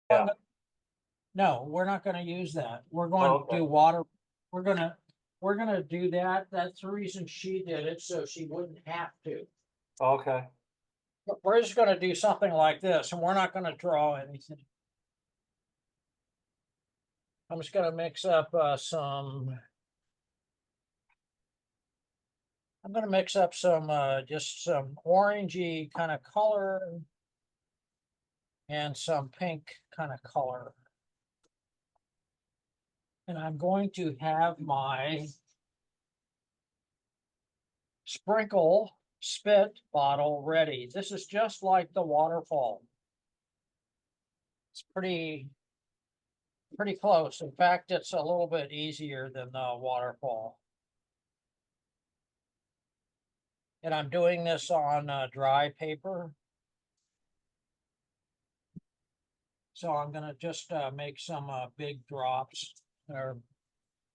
Yeah. No, we're not gonna use that. We're going Oh, to okay. do water. We're gonna do that. That's the reason she did it, so she wouldn't have to. Okay. But we're just gonna do something like this, and we're not gonna draw anything. I'm just gonna mix up some. I'm gonna mix up some just some orangey kind of color and some pink kind of color. And I'm going to have my sprinkle spit bottle ready. This is just like the waterfall. It's pretty close. In fact, it's a little bit easier than the waterfall. And I'm doing this on dry paper. So I'm gonna just make some big drops, or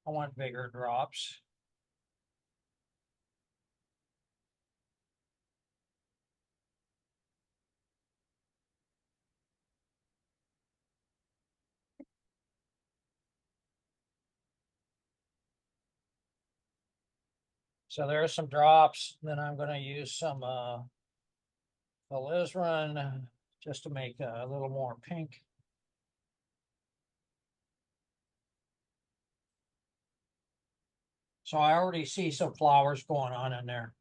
I want bigger drops. So there's some drops. Then I'm going to use some alizarin just to make a little more pink. So I already see some flowers going on in there.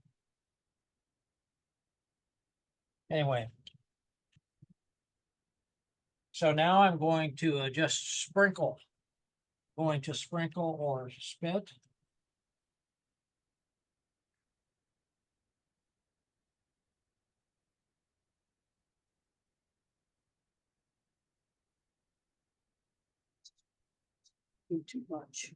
Anyway, so now I'm going to just sprinkle. Going to sprinkle or spit. Do too much.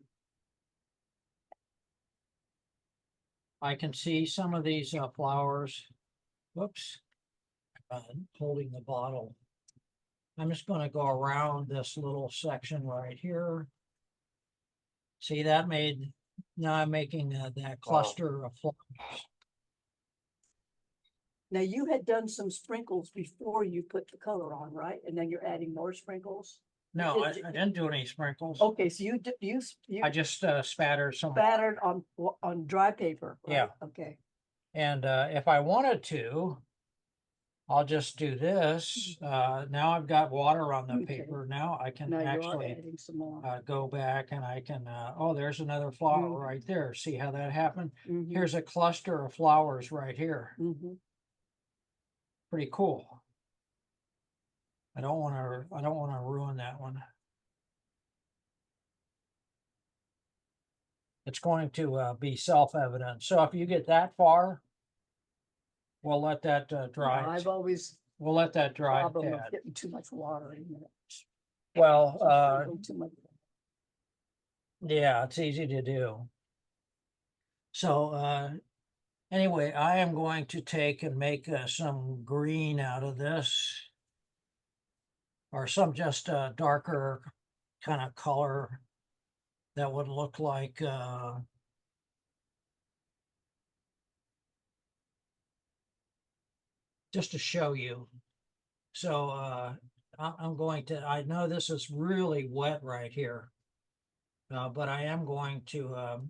I can see some of these flowers. Whoops, holding the bottle. I'm just going to go around this little section right here. See, that made, now I'm making that cluster of flowers. Now you had done some sprinkles before you put the color on, right? And then you're adding more sprinkles? No, I didn't do any sprinkles. Okay, so you I just spattered some. spattered on dry paper, right? Yeah. Okay. And if I wanted to, I'll just do this. Now I've got water on the Okay. paper. Now I can Now you are actually adding some more. go back and I can, oh, there's another flower Mhm. right there. See how that happened? Mhm. Here's a cluster of flowers right here. Mhm. Pretty cool. I don't want to ruin that one. It's going to be self-evident. So if you get that far, we'll let that dry. Yeah, I've always We'll let that dry. problem of getting too much water in it. Well, Too much. yeah, it's easy to do. So anyway, I am going to take and make some green out of this, or some just darker kind of color that would look like just to show you. So I'm going to, I know this is really wet right here, but I am going to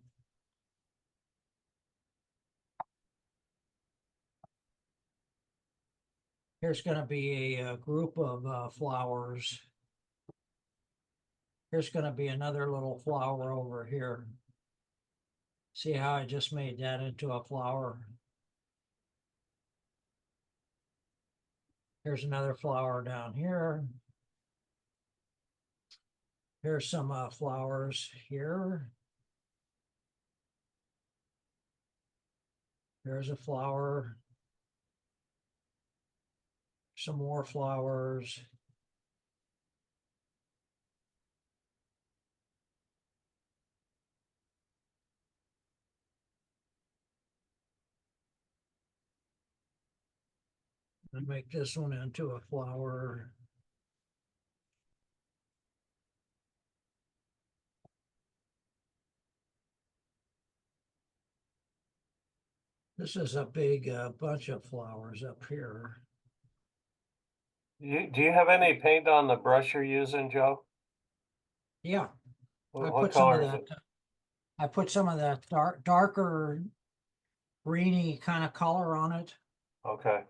here's going to be a group of flowers. Here's going to be another little flower over here. See how I just made that into a flower? Here's another flower down here. Here's some flowers here. There's a flower. Some more flowers. And make this one into a flower. This is a big bunch of flowers up here. Do you have any paint on the brush you're using, Joe? Yeah, I What put some of color is that, it? I put some of that darker greeny kind of color on it. Okay.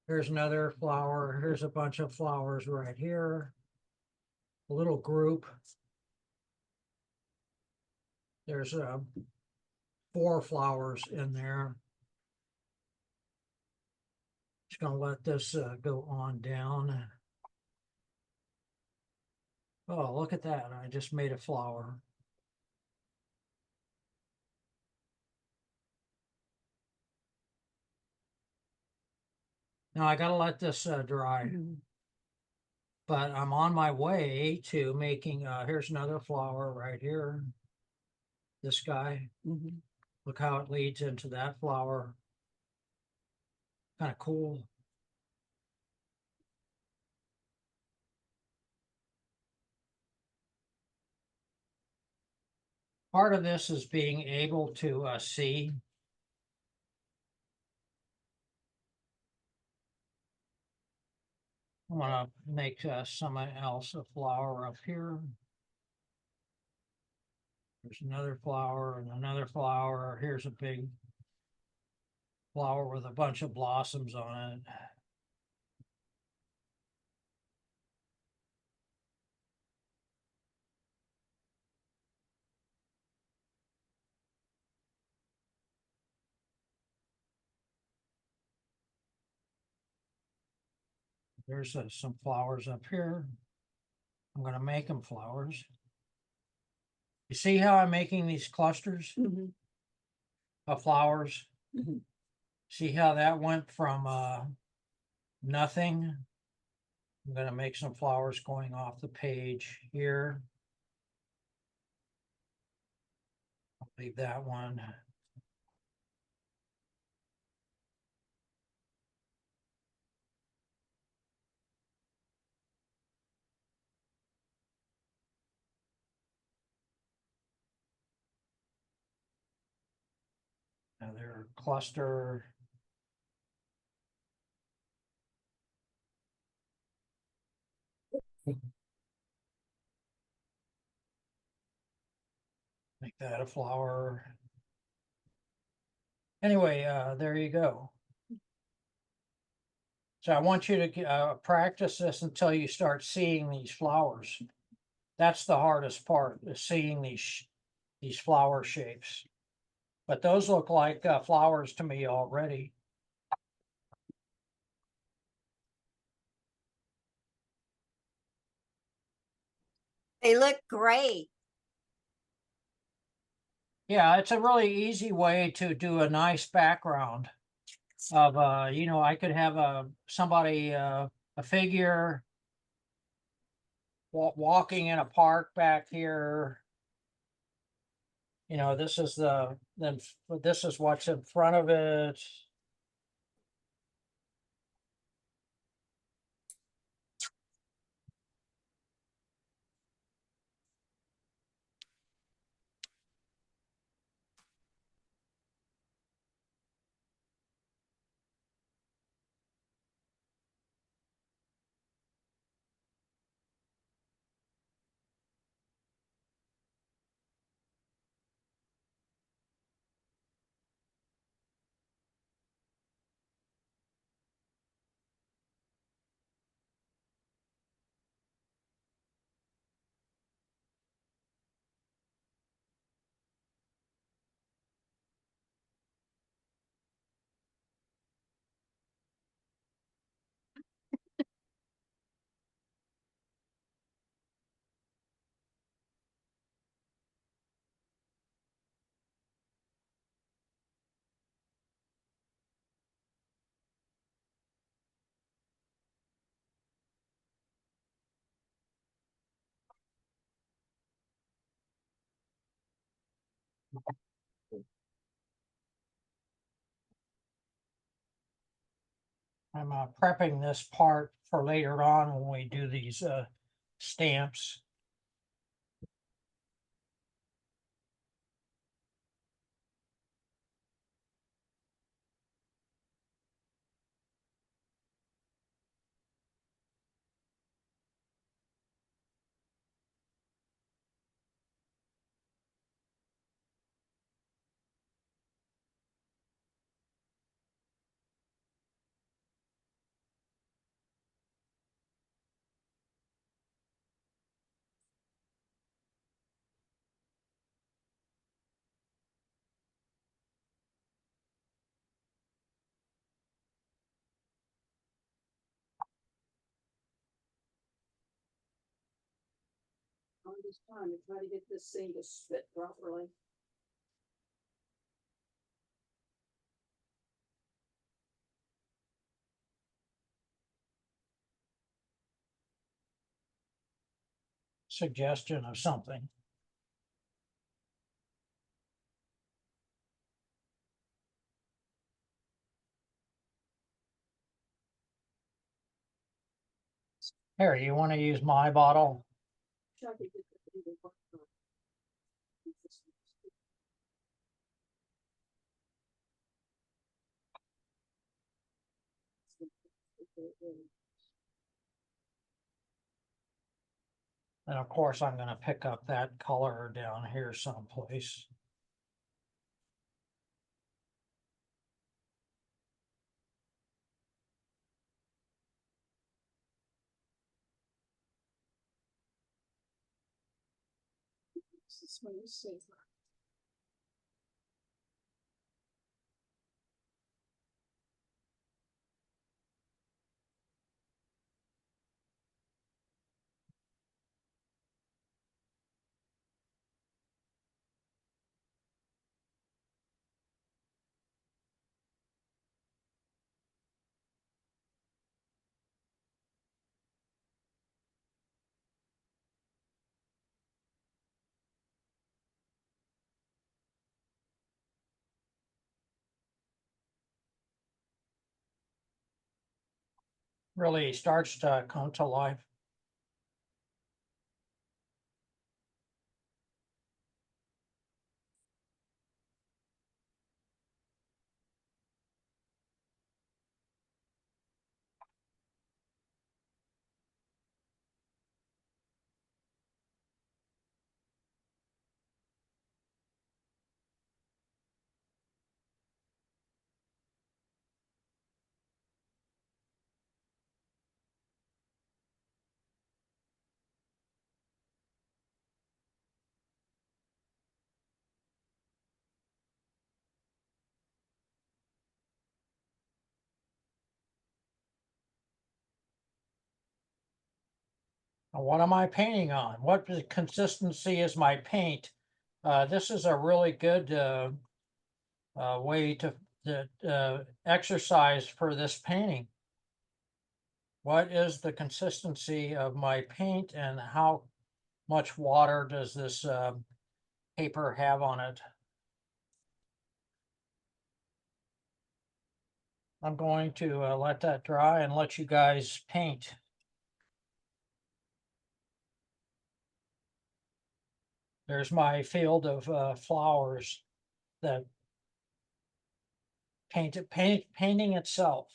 Here's another flower. Here's a bunch of flowers right here. A little group. There's 4 flowers in there. Just gonna let this go on down. Oh, look at that. I just made a flower. Now I gotta let this dry, Mhm. but I'm on my way to making, here's another flower right here. This guy, Mhm. look how it leads into that flower. Kind of cool. Part of this is being able to see. I want to make someone else a flower up here. There's another flower and another flower. Here's a big flower with a bunch of blossoms on it. There's some flowers up here. I'm going to make them flowers. You see how I'm making these clusters Mhm. of flowers? Mhm. See how that went from nothing? I'm going to make some flowers going off the page here. I'll leave that one. Another cluster. Make that a flower. Anyway, there you go. So I want you to practice this until you start seeing these flowers. That's the hardest part, is seeing these flower shapes. But those look like flowers to me already. They look great. Yeah, it's a really easy way to do a nice background of I could have somebody a figure walking in a park back here. This is this is what's in front of it. I'm prepping this part for later on when we do these stamps. this time to try to get this thing to spit properly. Suggestion of something. Here, you want to use my bottle? Try to get the thing to work properly. And of course, I'm going to pick up that color down here someplace. This one is safer. Really starts to come to life. Now, what am I painting on? What consistency is my paint? This is a really good way to exercise for this painting. What is the consistency of my paint and how much water does this paper have on it? I'm going to let that dry and let you guys paint. There's my field of flowers that painting itself.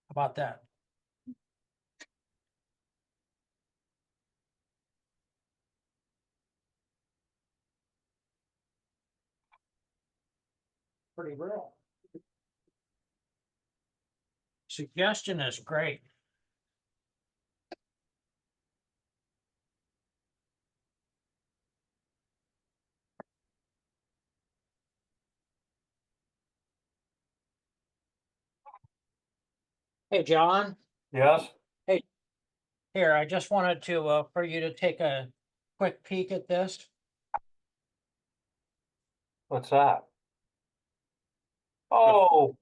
How about that? Pretty real. Suggestion is great. Hey, John, Yes? here, I just wanted to, for you to take a quick peek at this. What's that? Oh,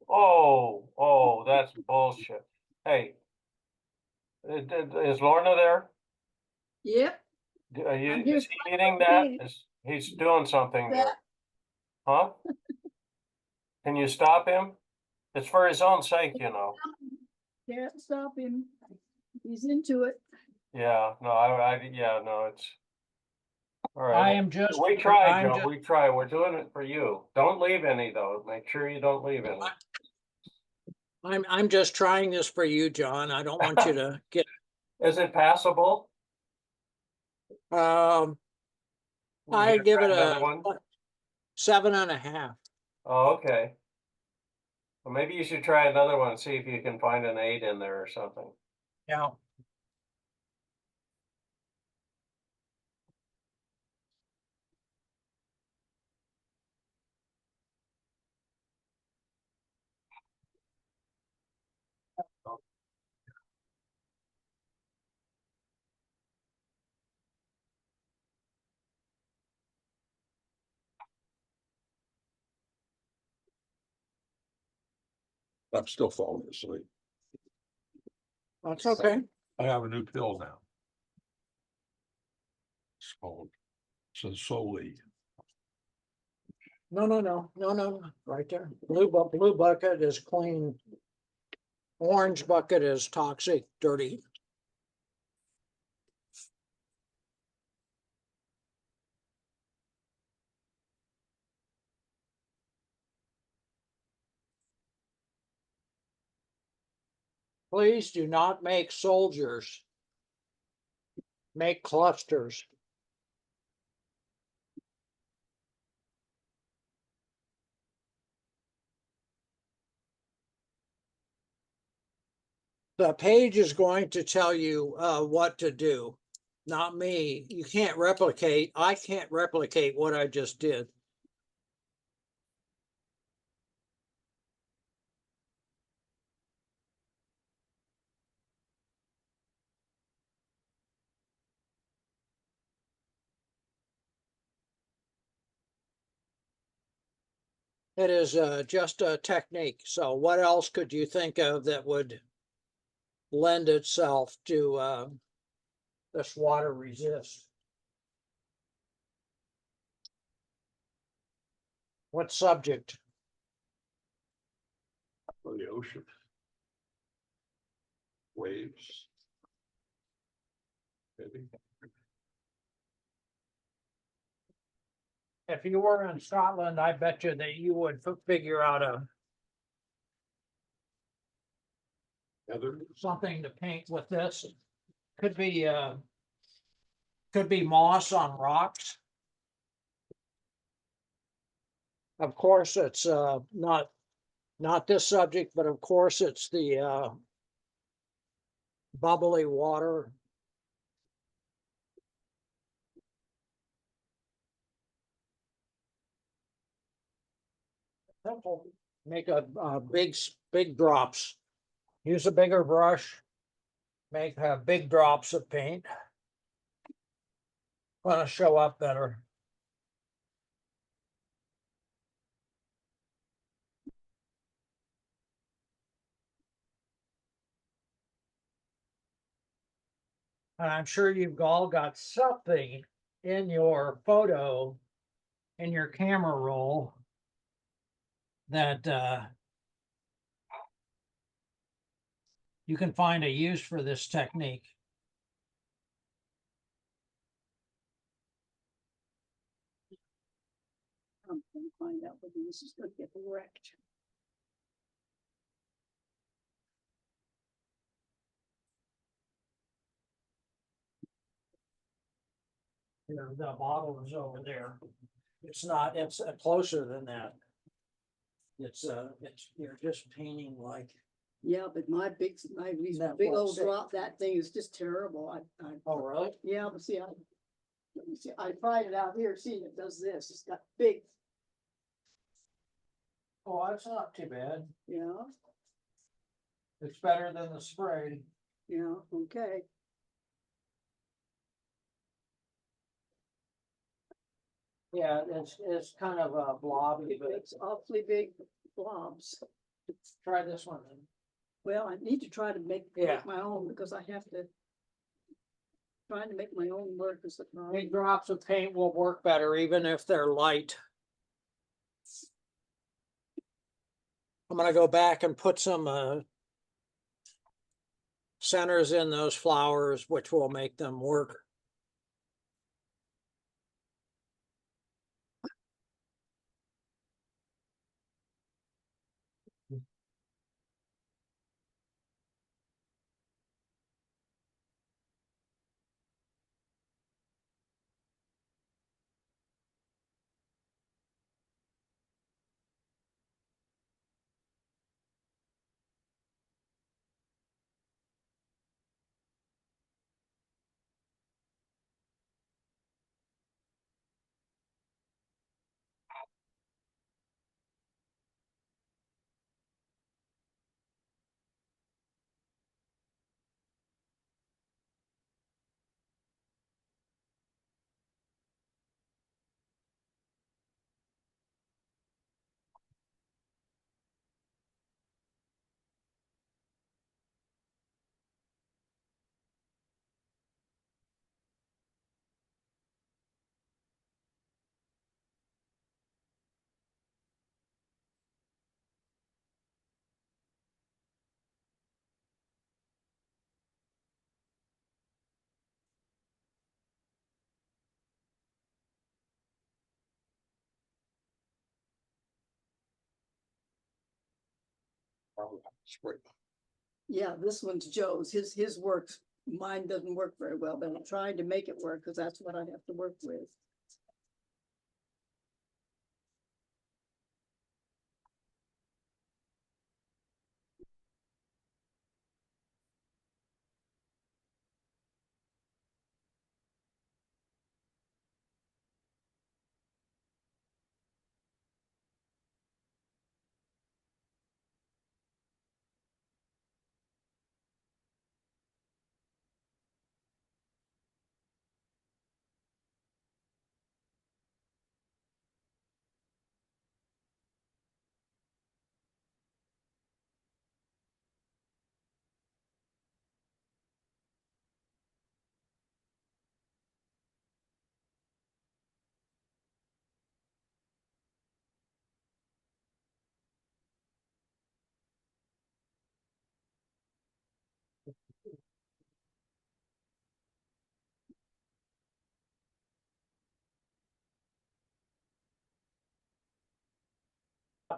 that's bullshit. Hey, is Lorna there? Yep. Are you, I'm here is he eating that? painting. He's doing something there, That, huh? Can you stop him? It's for his own sake, you know. can't stop him. He's into it. Yeah, no, yeah, no, it's. All I right, am just, we try, I'm Joe, just, we try. We're doing it for you. Don't leave any though. Make sure you don't leave any. I'm just trying this for you, John. I don't want you to get, Is it passable? um, You I gonna give try it another a one? 7.5. Oh, okay. Well, maybe you should try another one, see if you can find an 8 in there or something. Yeah. I'm still falling asleep. That's okay. I have a new pill now. It's called Sensoli. No, right there. Blue bucket is clean. Orange bucket is toxic, dirty. Please do not make soldiers. Make clusters. The page is going to tell you what to do, not me. You can't replicate. I can't replicate what I just did. It is just a technique. So what else could you think of that would lend itself to this water resist? What subject? For the ocean. Waves. Maybe. If you were in Scotland, I bet you that you would figure out Other, something to paint with this. Could be moss on rocks. Of course, it's not this subject, but of course it's the bubbly water. Make a big drops. Use a bigger brush. Make big drops of paint. Want to show up better. And I'm sure you've all got something in your photo, in your camera roll that you can find a use for this technique. I'm gonna find out whether this is gonna get wrecked. You know, the bottle is over there. It's not, it's closer than that. It's you're just painting like, Yeah, but these That big was old sick. drop, that thing is just terrible. oh, really? Yeah, but see, let me see, I tried it out here, see, it does this, it's got big, Oh, that's not too bad. you know, It's better than the spray. okay. Yeah, it's kind of a blobby, It but makes awfully big blobs. try this one then. Well, I need to try to make Yeah. my own because I have to. Trying to make my own work is the problem. Big drops of paint will work better even if they're light. I'm gonna go back and put some centers in those flowers, which will make them work. Spray. Yeah, this one's Joe's. His works, mine doesn't work very well, but I'm trying to make it work because that's what I have to work with.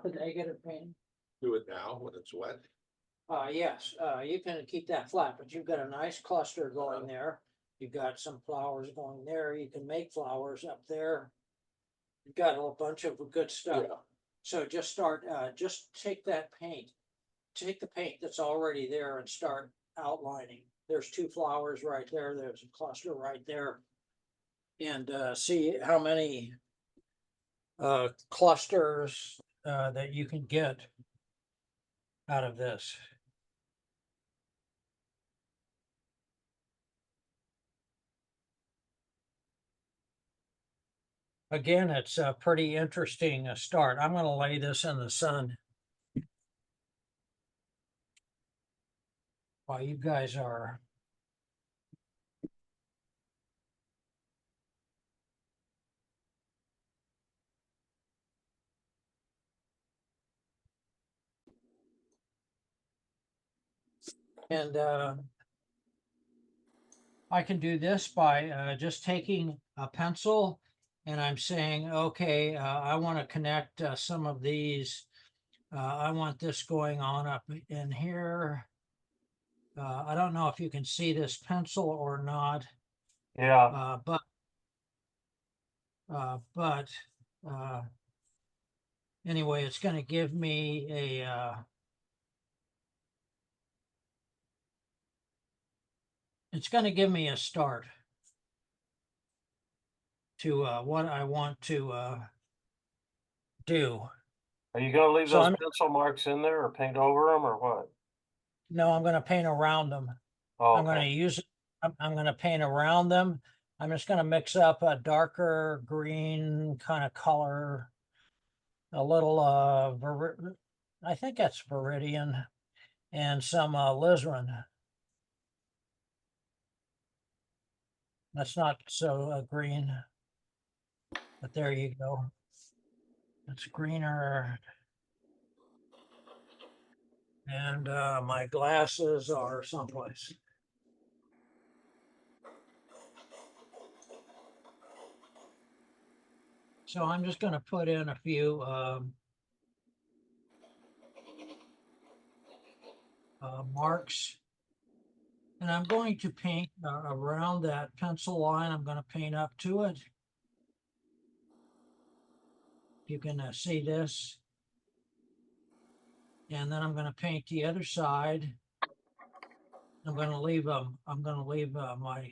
The negative paint. Do it now when it's wet. Yes, you can keep that flat, but you've got a nice cluster going there. You've got some flowers going there. You can make flowers up there. You've got a whole bunch of good stuff. Yeah. So just start, just take that paint. Take the paint that's already there and start outlining. There's two flowers right there. There's a cluster right there. And see how many clusters that you can get out of this. Again, it's a pretty interesting start. I'm going to lay this in the sun while you guys are. And I can do this by just taking a pencil and I'm saying, okay, I want to connect some of these. I want this going on up in here. I don't know if you can see this pencil or not, Yeah, but anyway, it's going to give me a it's going to give me a start to what I want to do. are you gonna leave So those I'm pencil marks in there or paint over them or what? no, I'm going to paint around them. Oh, I'm going to use I'm going to paint around them. I'm just going to mix up a darker green kind of color, a little I think that's Viridian, and some alizarin. That's not so green, but there you go. It's greener. And my glasses are someplace. So I'm just going to put in a few marks. And I'm going to paint around that pencil line. I'm going to paint up to it. You can see this. And then I'm going to paint the other side. I'm going to leave my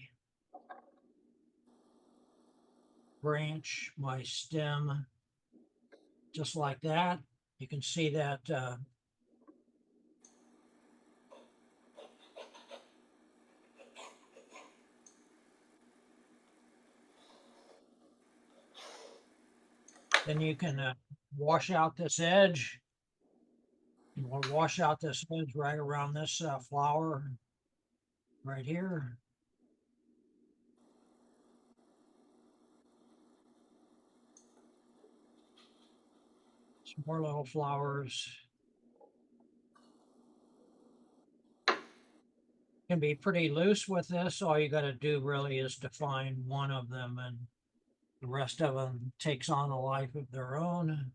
branch, my stem, just like that. You can see that then you can wash out this edge. You want to wash out this edge right around this flower right here. Some more little flowers. Can be pretty loose with this. All you got to do really is define one of them, and the rest of them takes on a life of their own.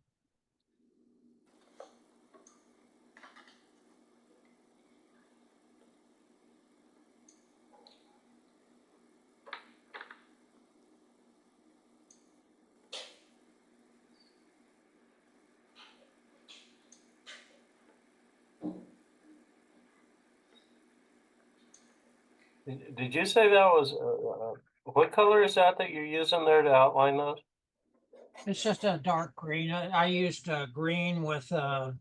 Did you say that was, what color is that you're using there to outline those? It's just a dark green. I used green with I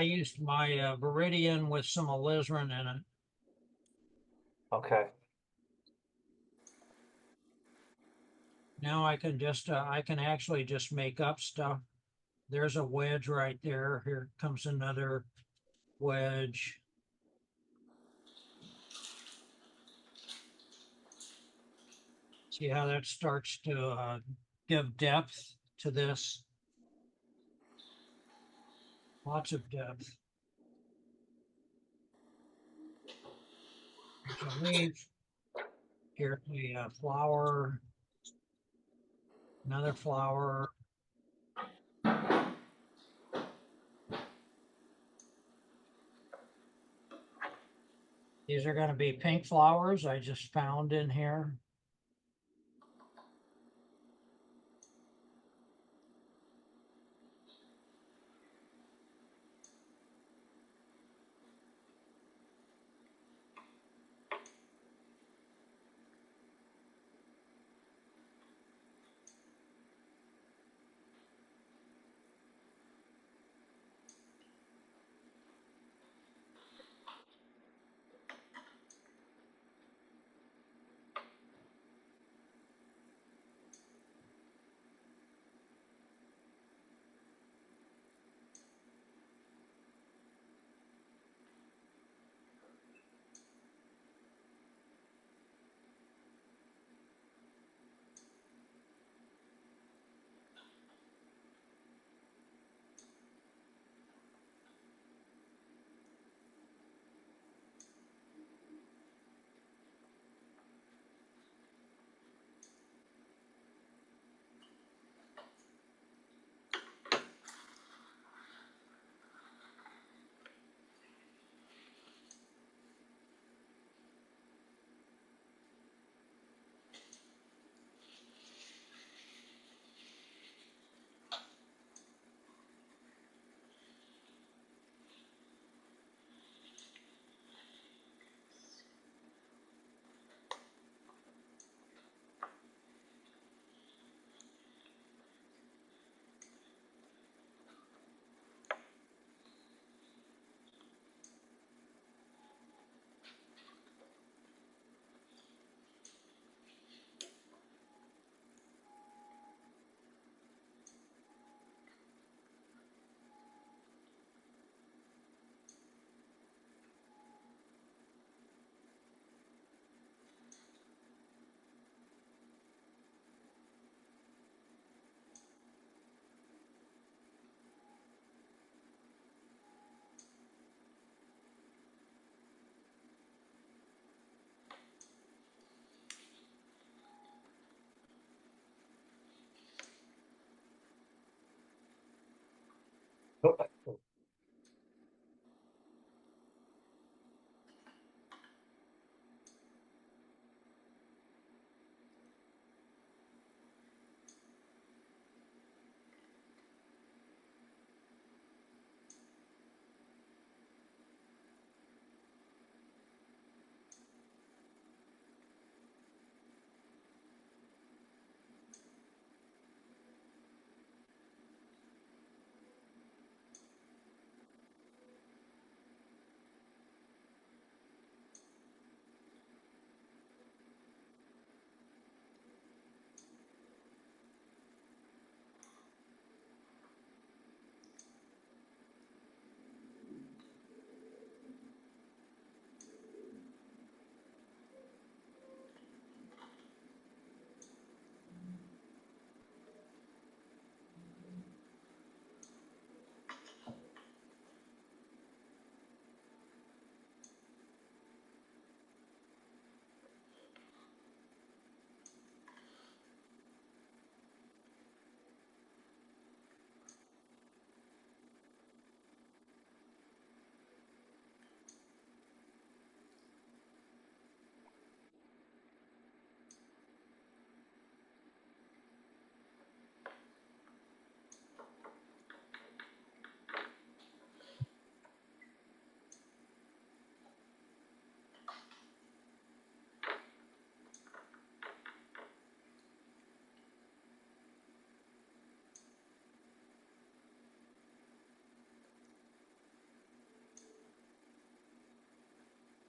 used my Viridian with some alizarin in it. Okay, Now I can just I can actually just make up stuff. There's a wedge right there. Here comes another wedge. See how that starts to give depth to this? Lots of depth. Here's a leaf. Here's the flower. Another flower. These are going to be pink flowers I just found in here.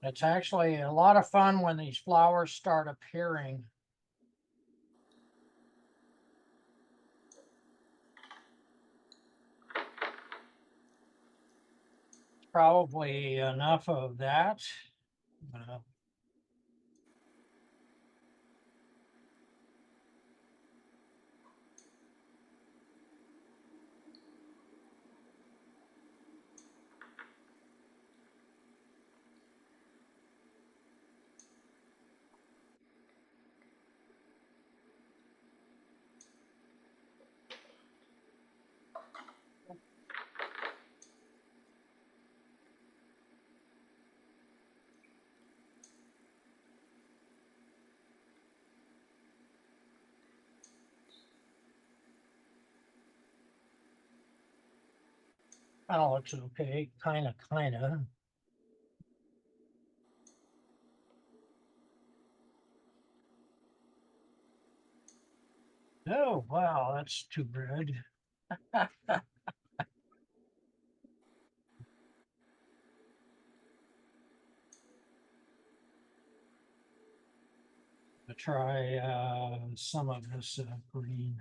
It's actually a lot of fun when these flowers start appearing. Probably enough of that. Kind of looks okay, kind of. Oh, wow, that's too bad. To try some of this green.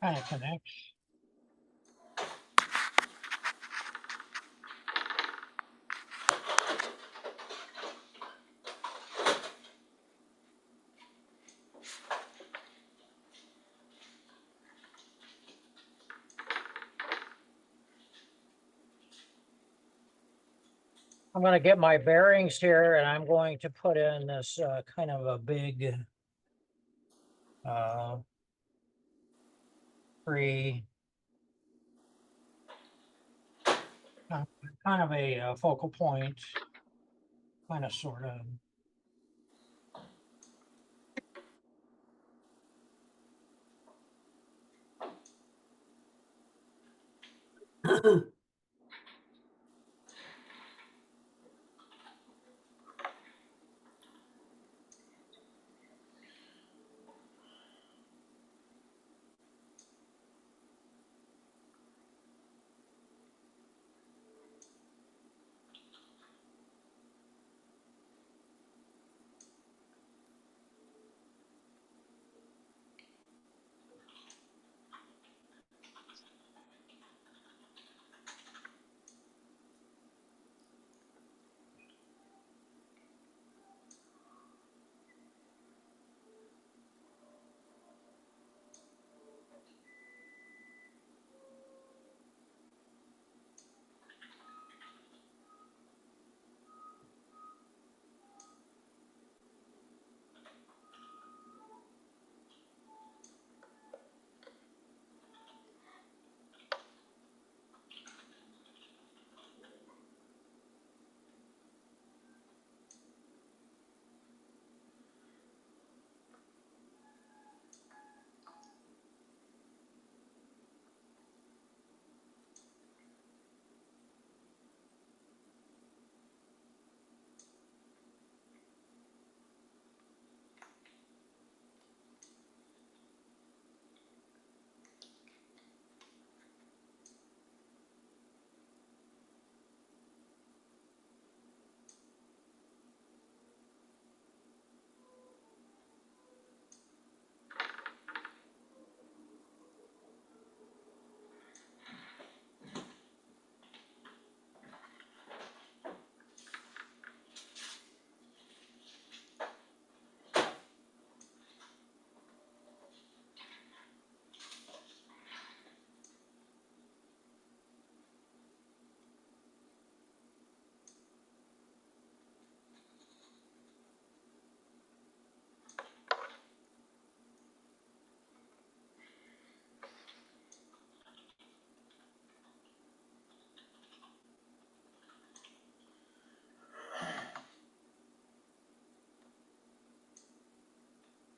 Kind of connects. I'm going to get my bearings here and I'm going to put in this kind of a big tree. Kind of a focal point, kind of sort of.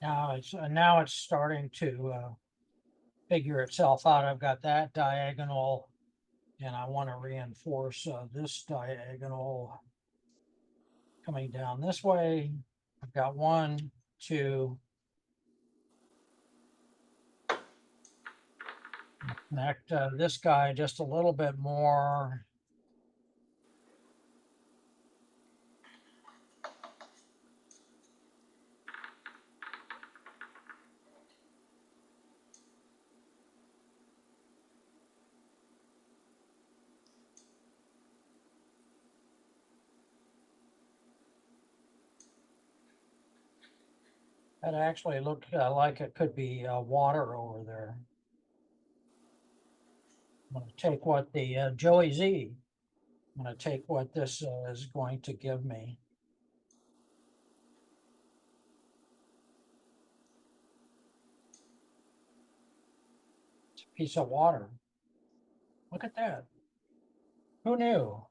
Now it's starting to figure itself out. I've got that diagonal, and I want to reinforce this diagonal coming down this way. I've got 1, 2. Connect this guy just a little bit more. That actually looked like it could be water over there. I'm going to take what the Joey Z. I'm going to take what this is going to give me. It's a piece of water. Look at that. Who knew?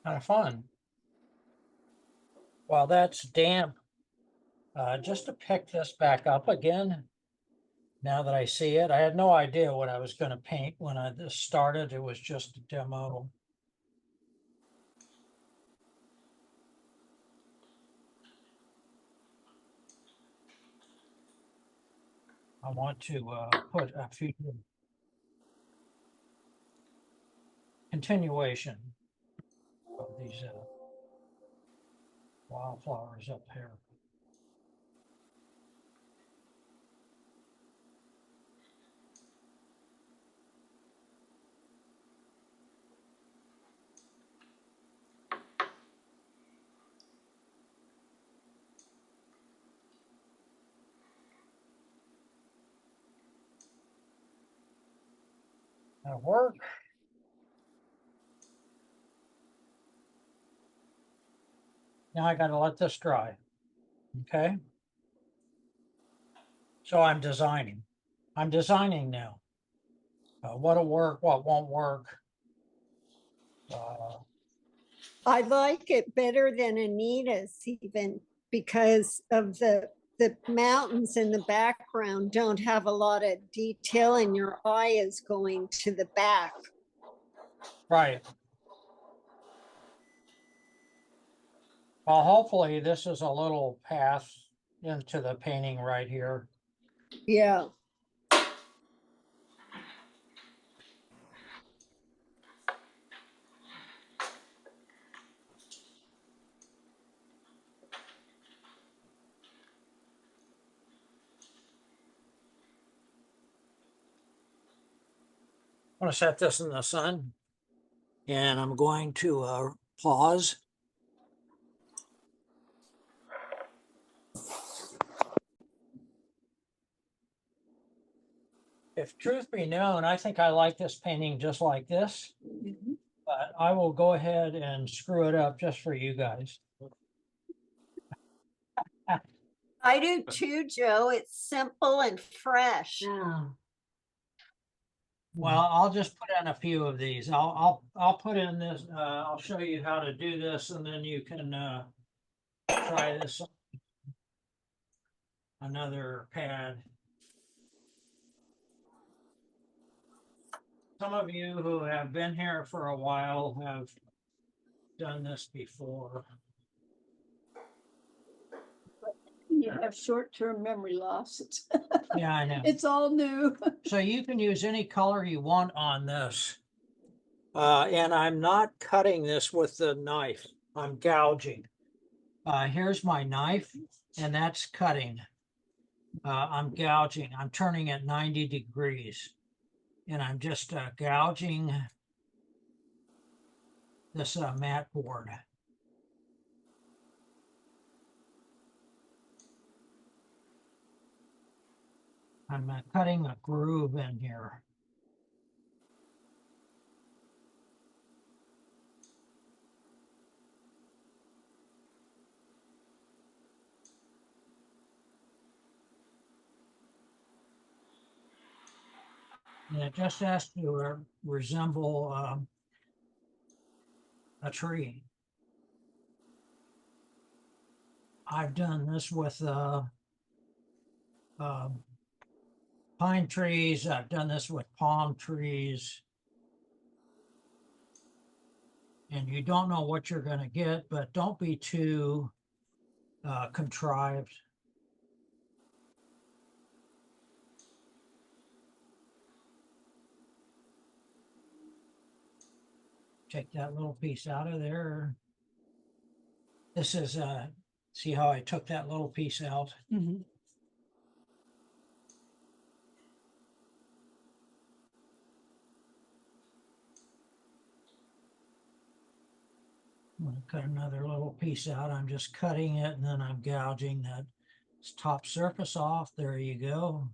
Kind of fun. While that's damp, just to pick this back up again, now that I see it, I had no idea what I was going to paint when this started. It was just a demo. I want to put a few continuation of these wildflowers up here. That'll work. Now I got to let this dry. Okay. So I'm designing now. what'll work, what won't work. Uh, I like it better than Anita's even because of the mountains in the background don't have a lot of detail and your eye is going to the back. Right. Well, hopefully this is a little path into the painting right here. Yeah. I'm going to set this in the sun and I'm going to pause. If truth be known, I think I like this painting just like this, Mhm. but I will go ahead and screw it up just for you guys. I do too, Joe. It's simple and fresh. Well, I'll just put in a few of these. I'll put in this, I'll show you how to do this and then you can try this on another pad. Some of you who have been here for a while have done this before. You have short-term memory loss. Yeah, I know. It's all new. So you can use any color you want on this. And I'm not cutting this with the knife. I'm gouging. Here's my knife, and that's cutting. I'm gouging. I'm turning it 90 degrees. And I'm just gouging this mat board. I'm cutting a groove in here. And it just has to resemble a tree. I've done this with pine trees. I've done this with palm trees. And you don't know what you're going to get, but don't be too contrived. Take that little piece out of there. This is, see how I took that little piece out? Mhm. I'm going to cut another little piece out. I'm just cutting it and then I'm gouging that top surface off. There you go.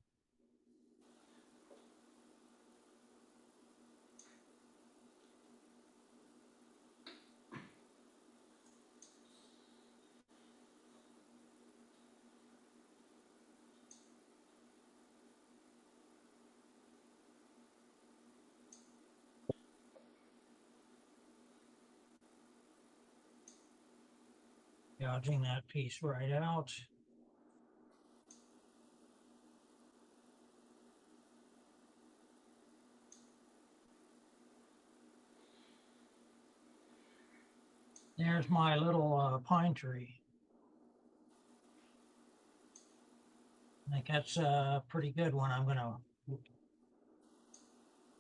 Gouging that piece right out. There's my little pine tree. I think that's a pretty good one. I'm going to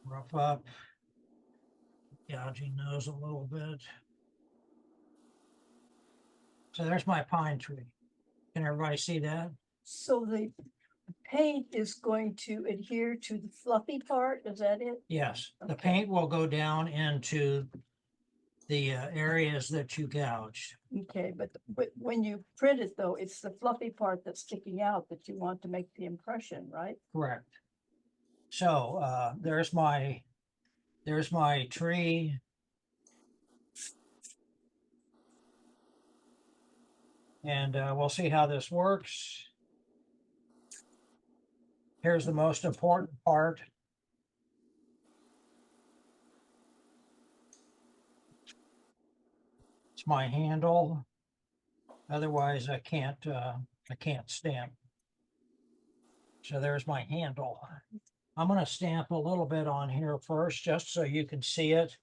rough up, gouging those a little bit. So there's my pine tree. Can everybody see that? So the paint is going to adhere to the fluffy part, is that it? Yes, the Okay. paint will go down into the areas that you gouged. Okay, but when you print it though, it's the fluffy part that's sticking out that you want to make the impression, right? Correct. So there's my tree. And we'll see how this works. Here's the most important part. my handle. Otherwise, I can't stamp. So there's my handle. I'm going to stamp a little bit on here first, just so you can see it,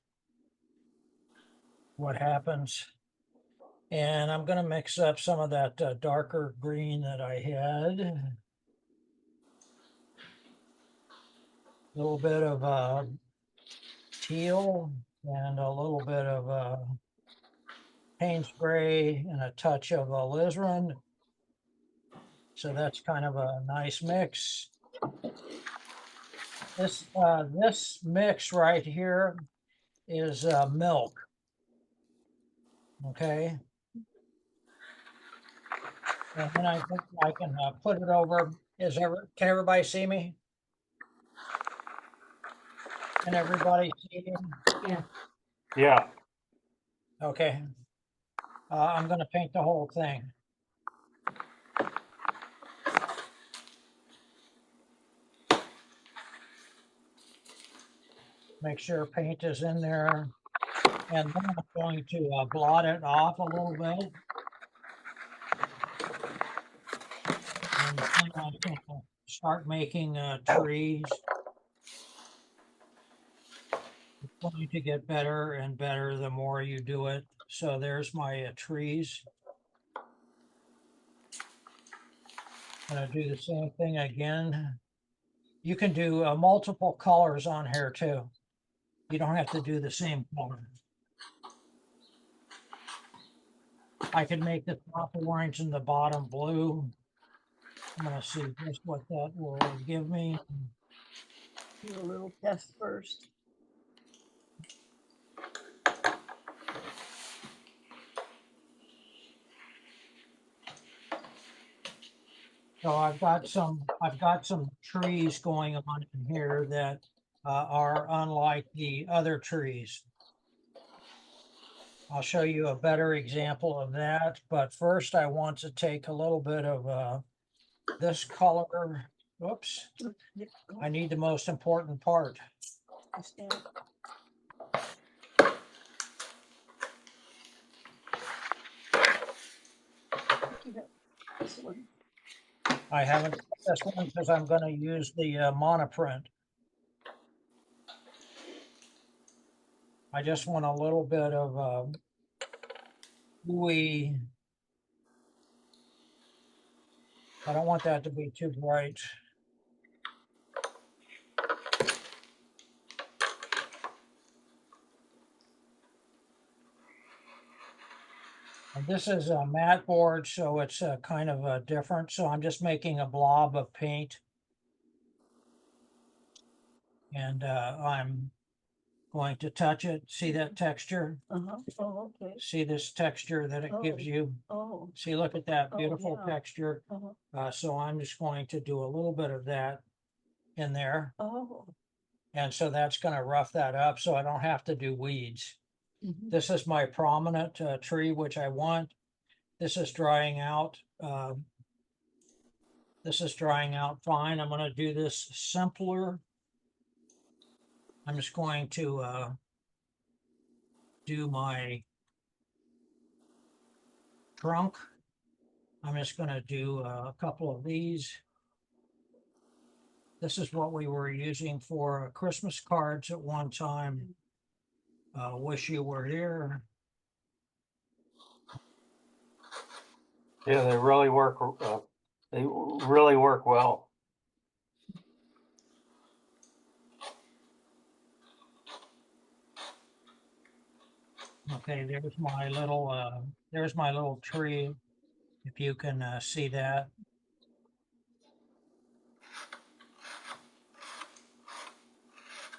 what happens. And I'm going to mix up some of that darker green that I had. A little bit of teal and a little bit of Payne's gray and a touch of alizarin. So that's kind of a nice mix. This mix right here is milk. Okay. And then I think I can put it over. Can everybody see me? Can everybody see me? Yeah, Okay. I'm going to paint the whole thing. Make sure paint is in there. And then I'm going to blot it off a little bit. And then I'm going to start making trees. It's going to get better and better the more you do it. So there's my trees. I'm going to do the same thing again. You can do multiple colors on here too. You don't have to do the same color. I can make the top orange and the bottom blue. I'm going to see just what that will give me. Do a little test first. So I've got some trees going on in here that are unlike the other trees. I'll show you a better example of that, but first I want to take a little bit of this color. Whoops, I need the most important part. This one. I haven't got this one because I'm going to use the monoprint. I just want a little bit of gooey. I don't want that to be too bright. And this is a matte board, so it's kind of different. So I'm just making a blob of paint. And I'm going to touch it. See that texture? Oh, okay. See this texture that it gives you? Oh, See, look at that Oh, beautiful yeah. texture. uh-huh. So I'm just going to do a little bit of that in there. Oh. And so that's going to rough that up so I don't have to do weeds. This is my prominent tree, which I want. This is drying out. This is drying out fine. I'm going to do this simpler. I'm just going to do my trunk. I'm just going to do a couple of these. This is what we were using for Christmas cards at one time. Wish you were here. yeah, they really work. They really work well. Okay, there's my little tree. If you can see that.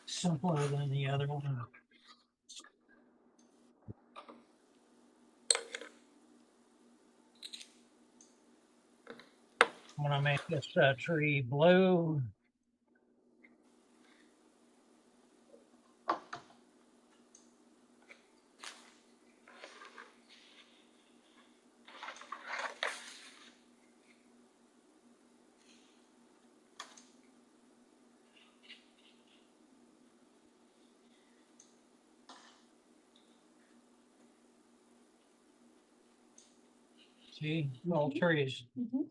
Simpler than the other one. I'm gonna make this tree blue. See, little trees. Mhm.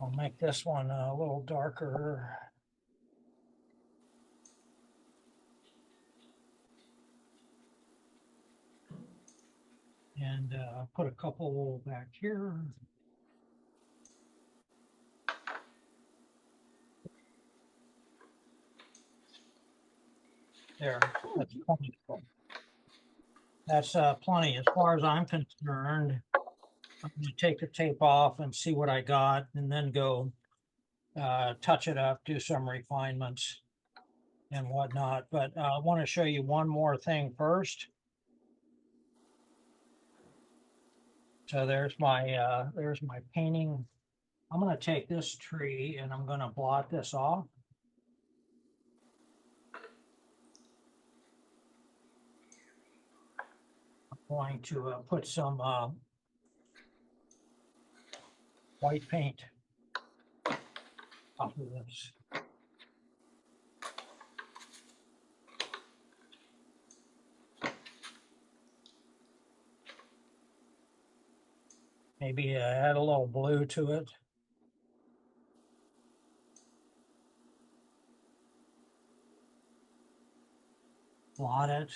I'll make this one a little darker. And put a couple back here. There, that's plenty. That's plenty. As far as I'm concerned, I'm gonna take the tape off and see what I got and then go touch it up, do some refinements and whatnot. But I want to show you one more thing first. So there's my painting. I'm going to take this tree and I'm going to blot this off. I'm going to put some white paint off of this. Maybe add a little blue to it. Blot it.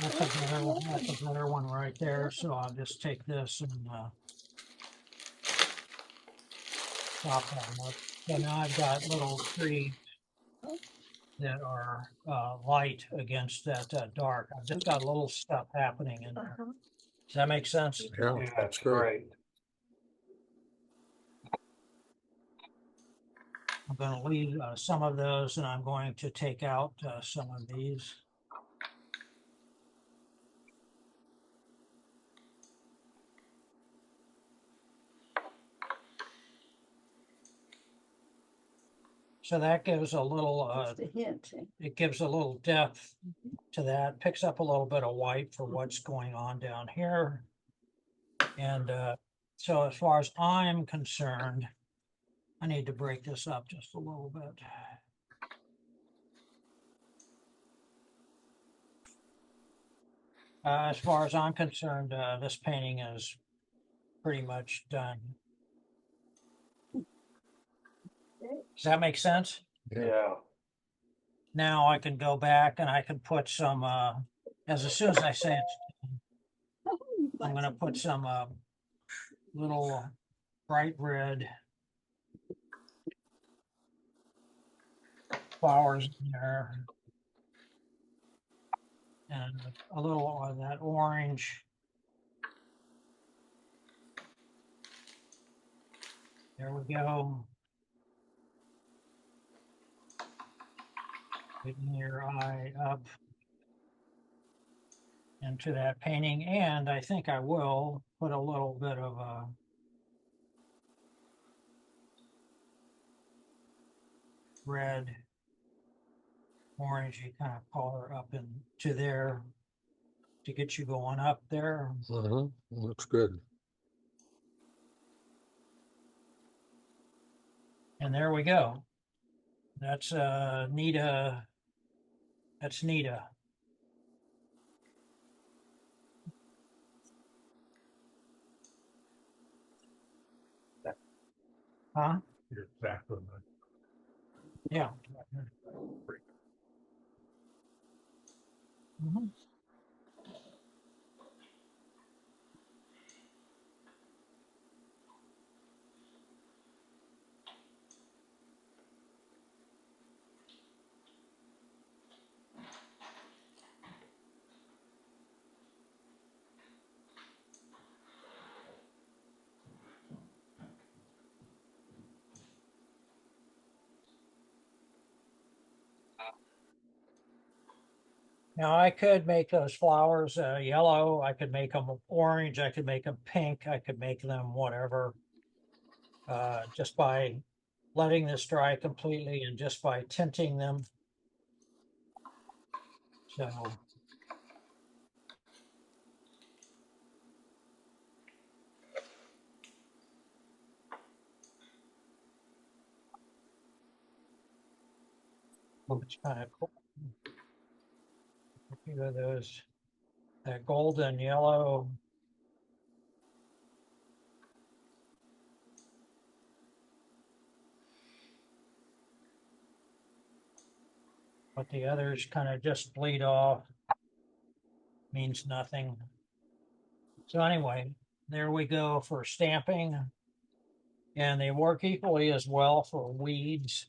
That's a better one right there. So I'll just take this and chop that up. So now I've got little trees that are light against that dark. I've just got a little stuff happening in there. Uh-huh. Does that make sense? Yeah, Yeah, that's that's good. great. I'm going to leave some of those and I'm going to take out some of these. So that gives a little, Just a hint. it gives a little depth to that, picks up a little bit of white for what's going on down here. And so as far as I'm concerned, I need to break this up just a little bit. As far as I'm concerned, this painting is pretty much done. Does that make sense? Yeah. Now I can go back and I can put some, as soon as I say it, I'm going to put some little bright red flowers in there. And a little of that orange. There we go. Getting your eye up into that painting. And I think I will put a little bit of a red, orangey kind of color up into there to get you going up there. Looks good. And there we go. That's Nita. That's Nita. Huh? Exactly. Yeah. Mhm. Now I could make those flowers yellow. I could make them orange. I could make them pink. I could make them whatever. Just by letting this dry completely and just by tinting them. So It's kind of cool. A few of those, that golden yellow. But the others kind of just bleed off. Means nothing. So anyway, there we go for stamping. And they work equally as well for weeds.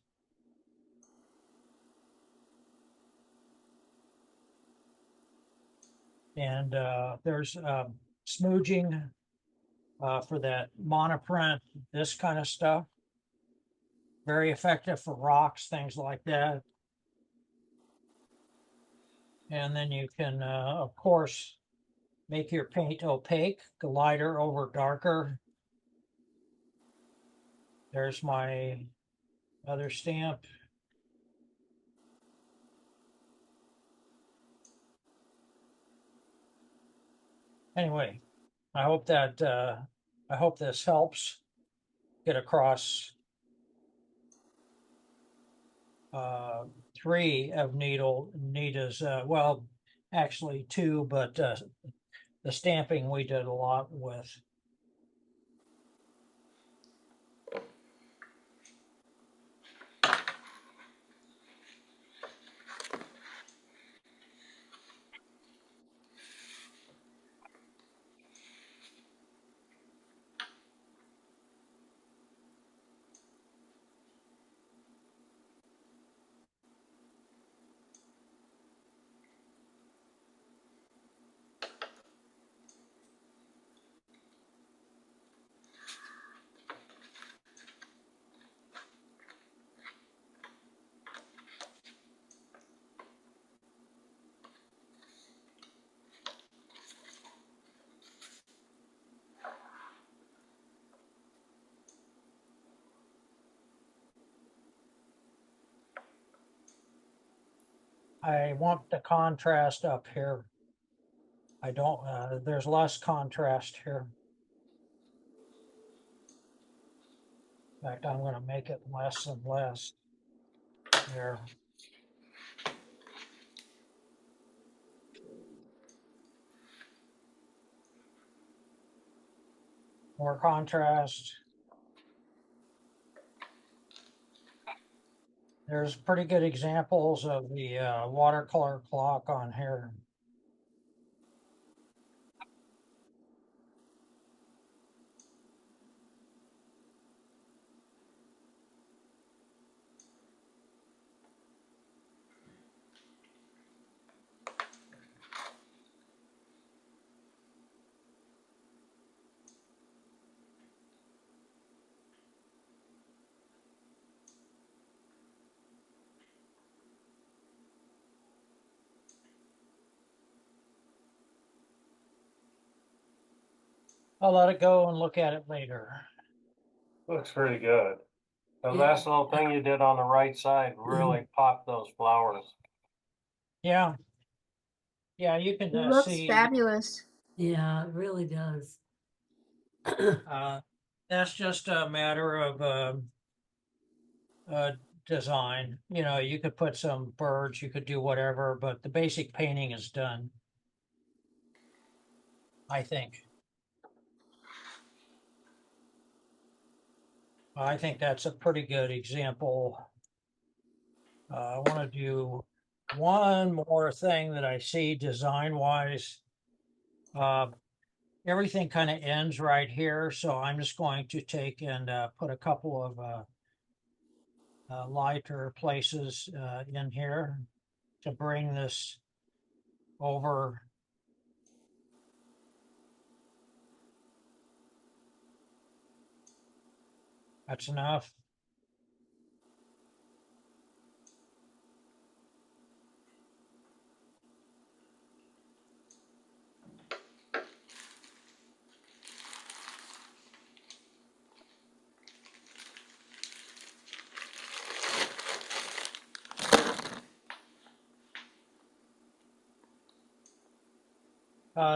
And there's smooching for that monoprint, this kind of stuff. Very effective for rocks, things like that. And then you can, of course, make your paint opaque, go lighter over darker. There's my other stamp. Anyway, I hope this helps get across 3 of Nita's, well, actually 2, but the stamping we did a lot with. I want the contrast up here. I don't, there's less contrast here. In fact, I'm going to make it less and less there. More contrast. There's pretty good examples of the watercolor clock on here. I'll let it go and look at it later. Looks pretty good. The Yeah. last little thing you did on the right side really popped those flowers. Yeah. Yeah, you can It looks see fabulous. Yeah, it really does. that's just a matter of design. You know, you could put some birds, you could do whatever, but the basic painting is done, I think. I think that's a pretty good example. I want to do one more thing that I see design-wise. Everything kind of ends right here, so I'm just going to take and put a couple of lighter places in here to bring this over. That's enough.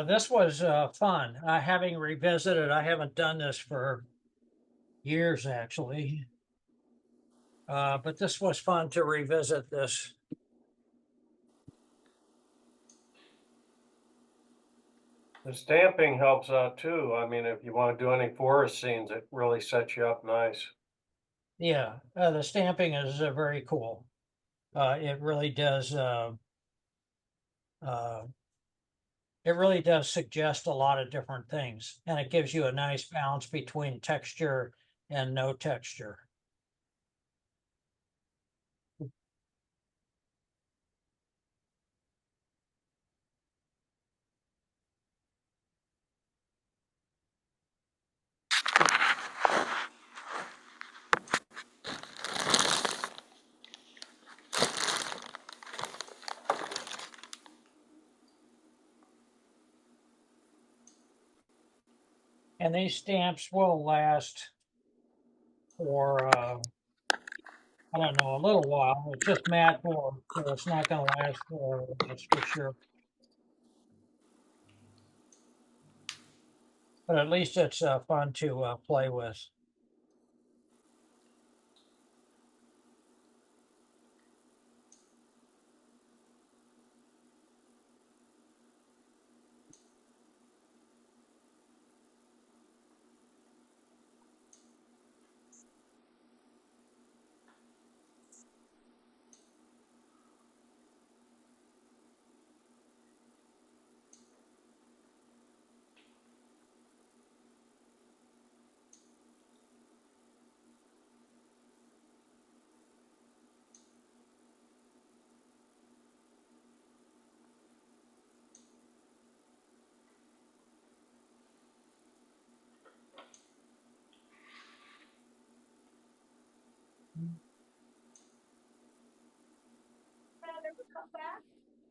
This was fun. Having revisited, I haven't done this for years actually. But this was fun to revisit this. The stamping helps out too. I mean, if you want to do any forest scenes, it really sets you up nice. Yeah, the stamping is very cool. It really does. It really does suggest a lot of different things, and it gives you a nice balance between texture and no texture. And these stamps will last for, I don't know, a little while. It's just matte board, so it's not going to last for, that's for sure. But at least it's fun to play with.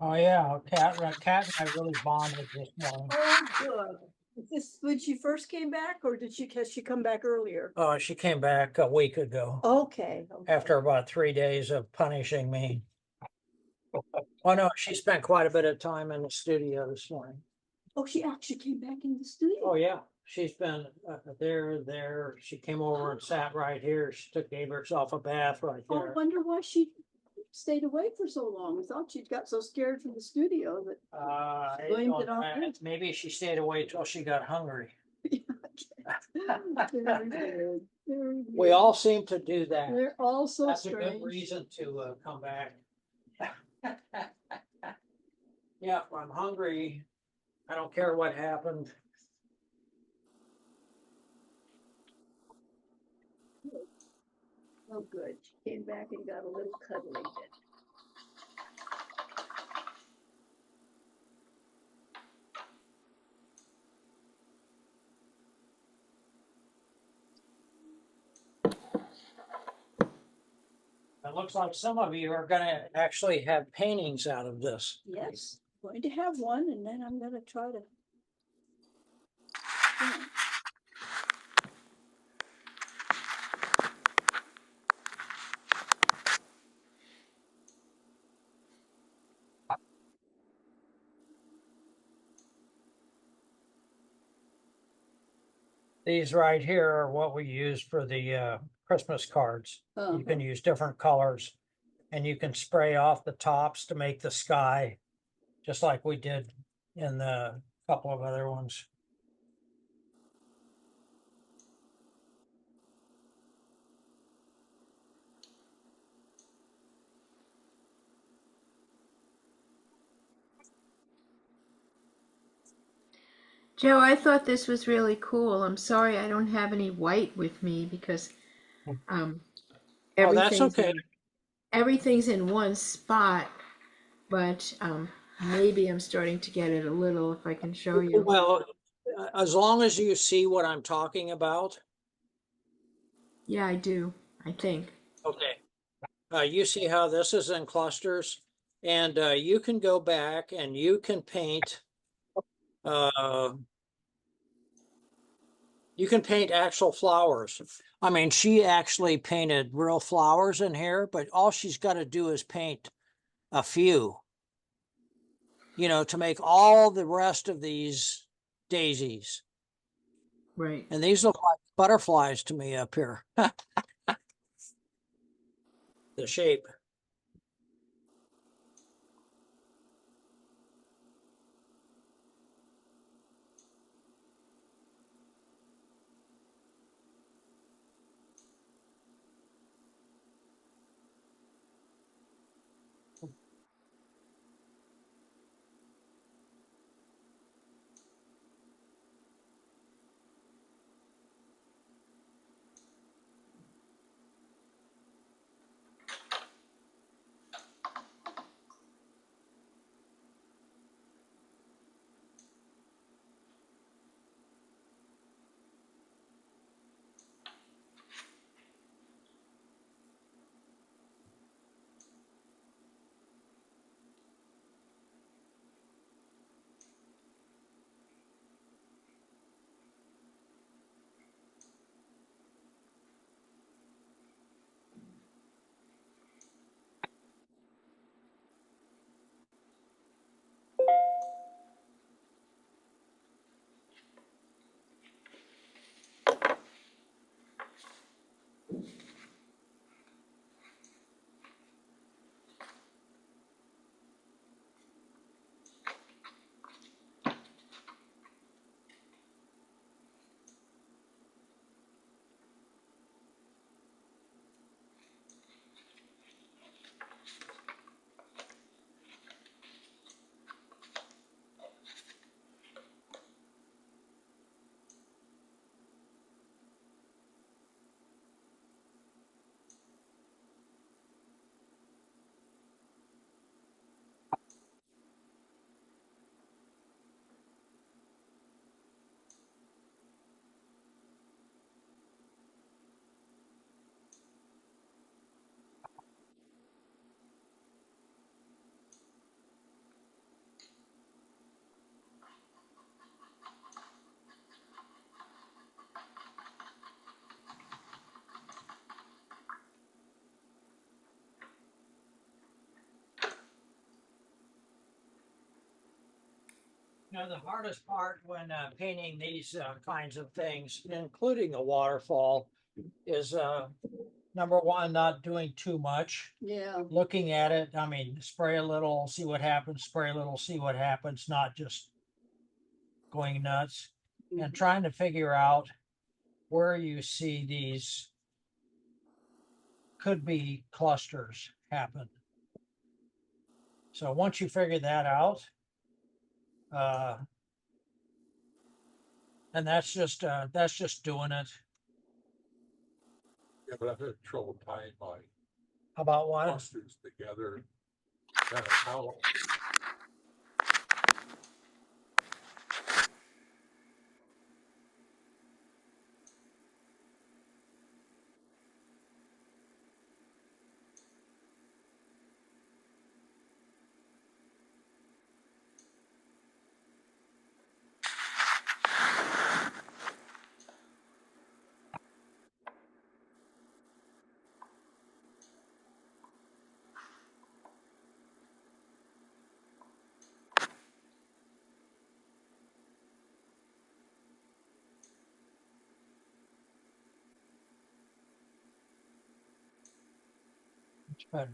Oh yeah, Cat and I really bonded this morning. Oh, good. Is this when she first came back, or has she come back earlier? She came back a week ago Okay. after about 3 days of punishing me. Oh no, she spent quite a bit of time in the studio this morning. Oh, she actually came back in the studio? Oh yeah, she's been there. She came over and sat right here. She gave herself a bath right Oh, I there. wonder why she stayed away for so long. I thought she'd got so scared from the studio that. I blamed don't- it on me. maybe she stayed away till she got hungry. Very good. Very We good. all seem to do that. They're all so That's a strange. good reason to come back. Yeah, if I'm hungry, I don't care what happened. Oh, good. She came back and got a little cuddly then. It looks like some of you are gonna actually have paintings out of this. Yes, going to have one, and then I'm gonna try to. Yeah. These right here are what we use for the Christmas cards. You can use different colors, and you can spray off the tops to make the sky, just like we did in the couple of other ones. Joe, I thought this was really cool. I'm sorry I don't have any white with me because um, Oh, that's everything's okay. everything's in one spot, but maybe I'm starting to get it a little if I can show you. Well, as long as you see what I'm talking about. Yeah, I do, I think. Okay. You see how this is in clusters, and you can go back and you can paint. You can paint actual flowers. I mean, she actually painted real flowers in here, but all she's got to do is paint a few, to make all the rest of these daisies. Right. And these look like butterflies to me up here. the shape. Now, the hardest part when painting these kinds of things, including a waterfall, is number one, not doing too much. Yeah, Looking at it, I mean, spray a little, see what happens, spray a little, see what happens, not just going nuts. And trying to figure out where you see these could be clusters happen. So once you figure that out, and that's just doing it. Yeah, but I've had trouble tying my About what? clusters together. Kind of how, It's better.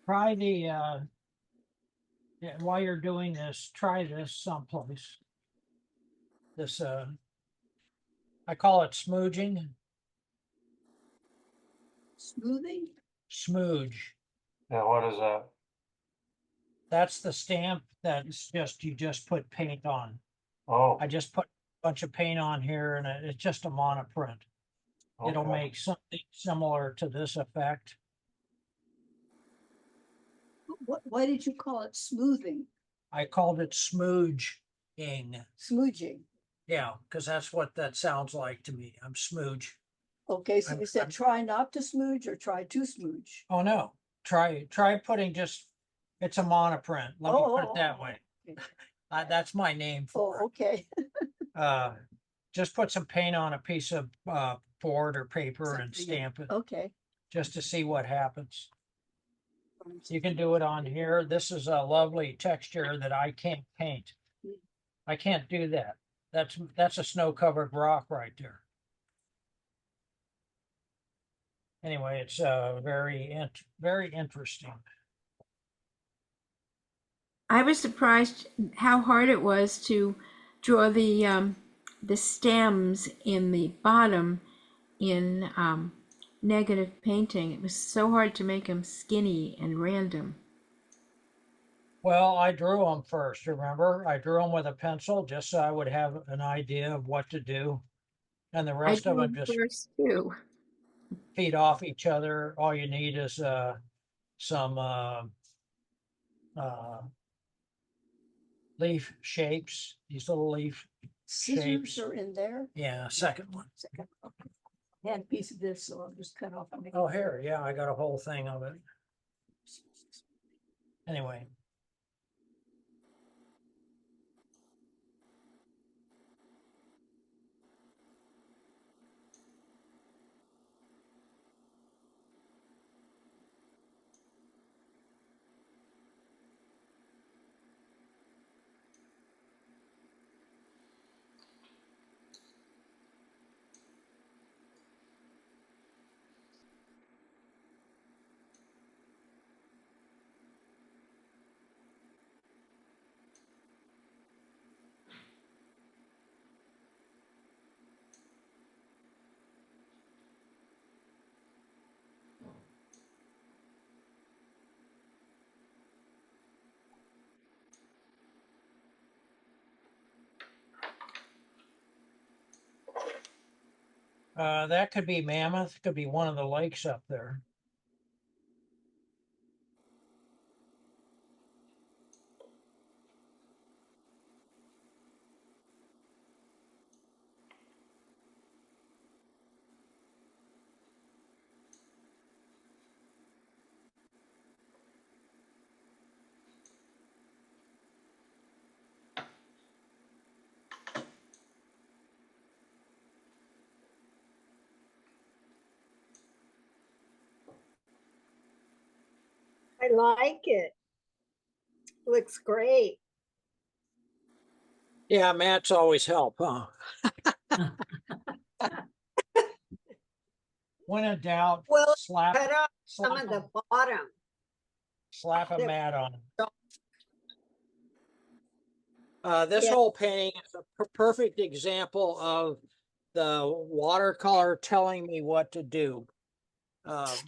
Try the yeah, while you're doing this, try this someplace. This I call it smooching. smoothing. Smooge. Now, what is that? That's the stamp that's just you just put paint on. Oh, I just put bunch of paint on here and it's just a monoprint. It'll Okay. make something similar to this effect. Why did you call it smoothing, I called it smooge-ing. smooching? Yeah, because that's what that sounds like to me. I'm smooge. Okay, so I'm- you said I'm- try not to smooch or try to smooch? Oh, no, try putting just, it's a monoprint. Let me put it that way. Okay. That's my name Oh, for okay. it. Just put some paint on a piece of board or paper and Something, yeah. stamp it Okay. just to see what happens. You can do it on here. This is a lovely texture that I can't paint. I can't do that. That's a snow-covered rock right there. Anyway, it's very interesting. I was surprised how hard it was to draw the stems in the bottom in negative painting. It was so hard to make them skinny and random. Well, I drew them first, remember? I drew them with a pencil just so I would have an idea of what to do. And the I rest of drew them them just first too. feed off each other. All you need is some leaf shapes, these little leaf Scissors shapes. are in there. Yeah, second one. Second, okay. I had a piece of this, so I'll just cut off. and make Oh, it- here, yeah, I got a whole thing of it. Anyway. That could be Mammoth, could be one of the lakes up there. I like it. Looks great. Yeah, Matt's always help, huh? When in doubt, Well, slap, cut off some slap, of the bottom. slap a the- mat on it. This Yeah. whole painting is a perfect example of the watercolor telling me what to do.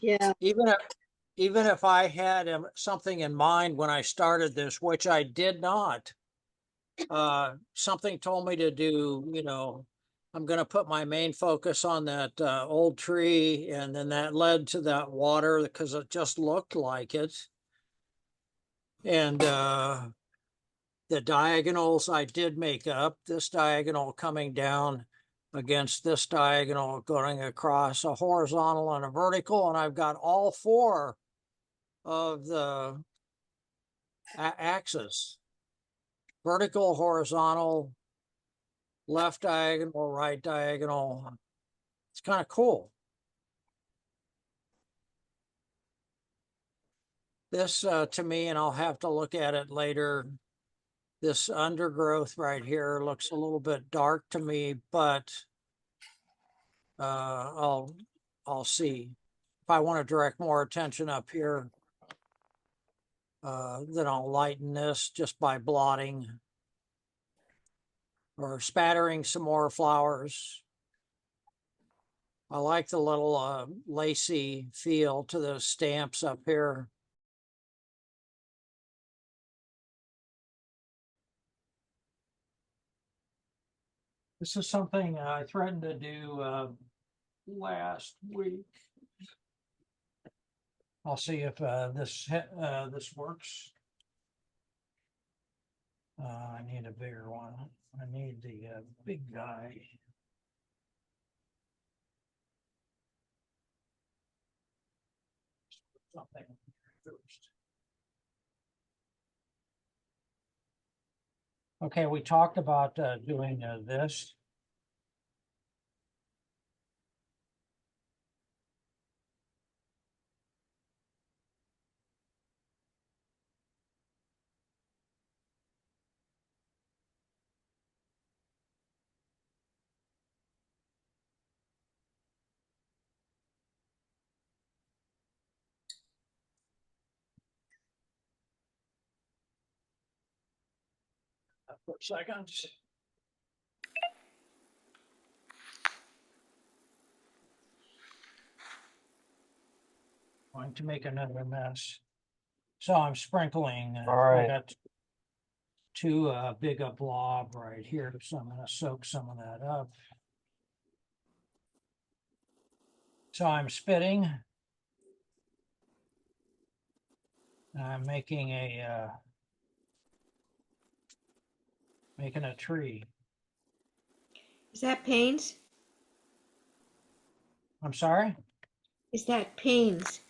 Yeah, Even if I had something in mind when I started this, which I did not, something told me to do, I'm going to put my main focus on that old tree, and then that led to that water because it just looked like it. And the diagonals I did make up, this diagonal coming down against this diagonal going across a horizontal and a vertical, and I've got all four of the axis: vertical, horizontal, left diagonal, right diagonal. It's kind of cool. This to me, and I'll have to look at it later, this undergrowth right here looks a little bit dark to me, but I'll see. If I want to direct more attention up here, then I'll lighten this just by blotting or spattering some more flowers. I like the little lacy feel to the stamps up here. This is something I threatened to do last week. I'll see if this works. I need a bigger one. I need the big guy. Something first. Okay, we talked about doing this. For seconds. Going to make another mess. So I'm sprinkling. All I right. got too big a blob right here, so I'm gonna soak some of that up. So I'm spitting. I'm making a tree. Is that paint? I'm sorry? Is that paint?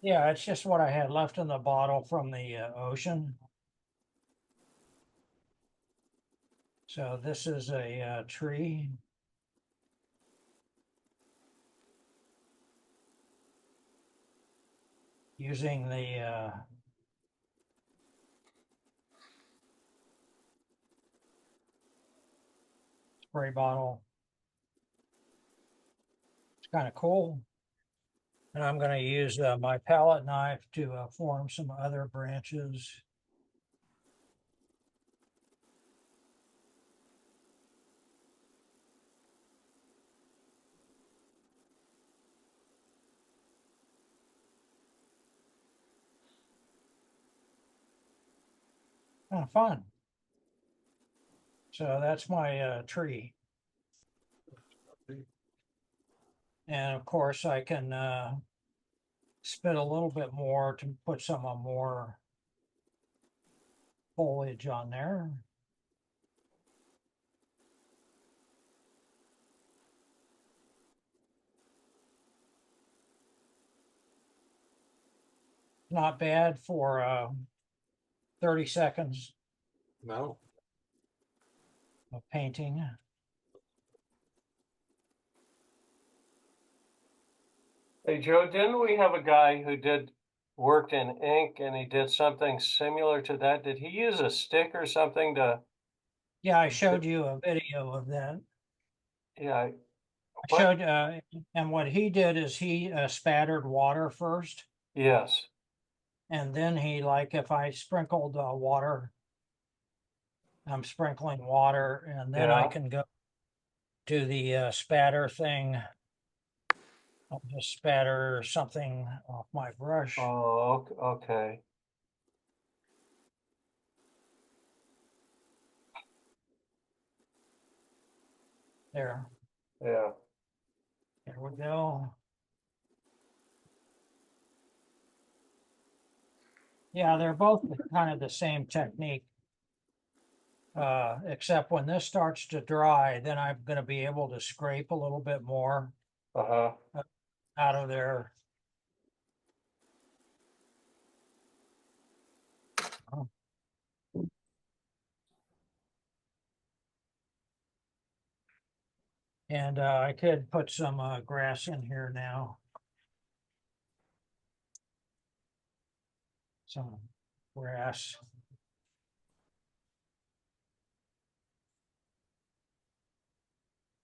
Yeah, it's just what I had left in the bottle from the ocean. So this is a tree. Using the spray bottle. It's kind of cool. And I'm going to use my palette knife to form some other branches. Kind of fun. So that's my tree. And of course I can spit a little bit more to put some more foliage on there. Not bad for 30 seconds No, of painting. Hey, Joe, didn't we have a guy who worked in ink and he did something similar to that? Did he use a stick or something to, Yeah, I showed you a video of that. yeah, I what? showed, and what he did is he spattered water first. Yes, And then he, like, if I sprinkled water, I'm sprinkling water, and then I yeah. can go do the spatter thing. I'll just spatter something off my brush. Oh, okay. There, Yeah. there we go. Yeah, they're both kind of the same technique. Except when this starts to dry, then I'm going to be able to scrape a little bit more Uh-huh. out of there. And I could put some grass in here now. Some grass.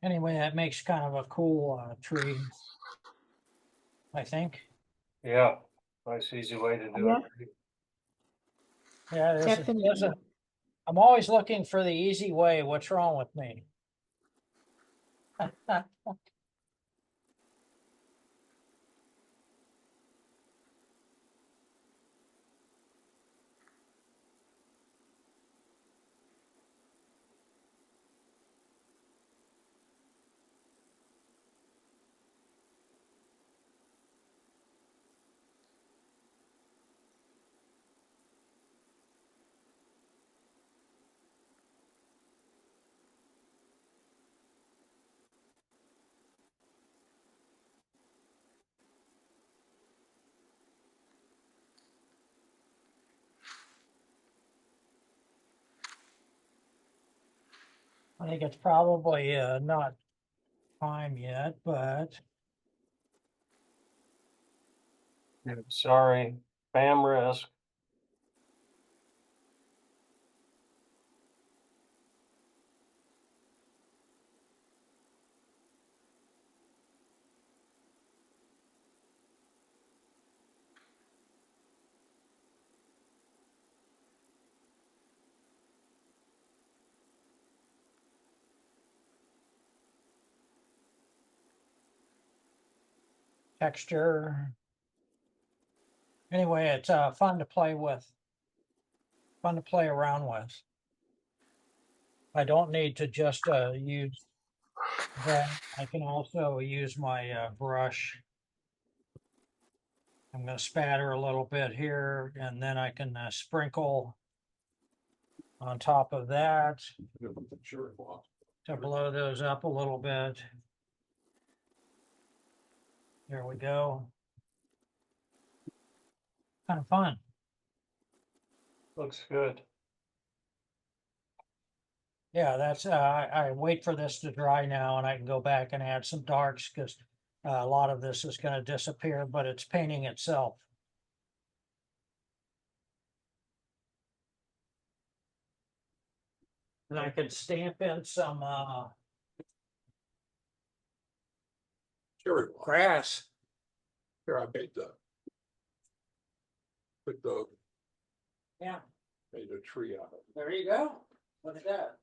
Anyway, that makes kind of a cool tree, I think. Yeah. Nice, easy way to do Yeah. it. Yeah, it is. Definitely. I'm always looking for the easy way. What's wrong with me? I think it's probably not time yet, but Sorry, spam risk. texture. Anyway, it's fun to play with. Fun to play around with. I don't need to just use that. I can also use my brush. I'm going to spatter a little bit here, and then I can sprinkle on top of that Sure. Well, to blow those up a little bit. There we go. Kind of fun. Looks good. Yeah, that's I wait for this to dry now, and I can go back and add some darks because a lot of this is going to disappear, but it's painting itself. And I could stamp in some cherry blossom. grass. Here, I made the Yeah, made a tree out of it. there you go. Look at that.